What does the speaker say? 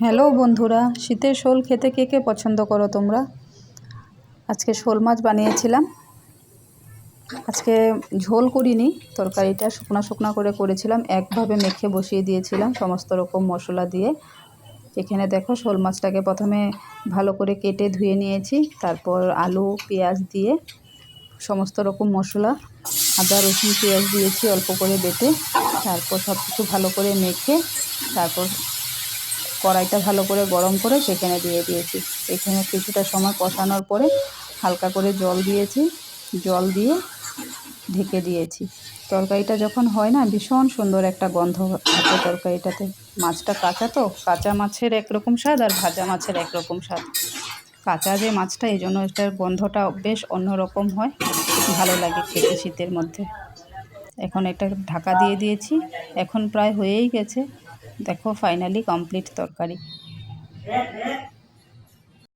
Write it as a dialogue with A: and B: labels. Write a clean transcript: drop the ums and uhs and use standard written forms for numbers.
A: Hello বন্ধুরা, শীতের শোল খেতে কে কে পছন্দ করো তোমরা? আজকে শোল মাছ বানিয়েছিলাম। আজকে ঝোল করিনি, তরকারিটা শুকনা শুকনা করে করেছিলাম। একভাবে মেখে বসিয়ে দিয়েছিলাম সমস্ত রকম মশলা দিয়ে। এখানে দেখো শোল মাছটাকে প্রথমে ভালো করে কেটে ধুয়ে নিয়েছি, তারপর আলু পেঁয়াজ দিয়ে সমস্ত রকম মশলা আদা রসুন পেঁয়াজ দিয়েছি অল্প করে বেটে। তারপর সব কিছু ভালো করে মেখে তারপর কড়াইটা ভালো করে গরম করে সেখানে দিয়ে দিয়েছি। এখানে কিছুটা সময় কষানোর পরে হালকা করে জল দিয়েছি, জল দিয়ে ঢেকে দিয়েছি। তরকারিটা যখন হয় না, ভীষণ সুন্দর একটা গন্ধ আছে তরকারিটাতে। মাছটা কাঁচা, তো কাঁচা মাছের একরকম স্বাদ আর ভাজা মাছের একরকম স্বাদ। কাঁচা যে মাছটা, এই জন্য এটার গন্ধটা বেশ অন্যরকম হয়, ভালো লাগে খেতে শীতের মধ্যে। এখন এটা ঢাকা দিয়ে দিয়েছি, এখন প্রায় হয়েই গেছে। দেখো ফাইনালি কমপ্লিট তরকারি।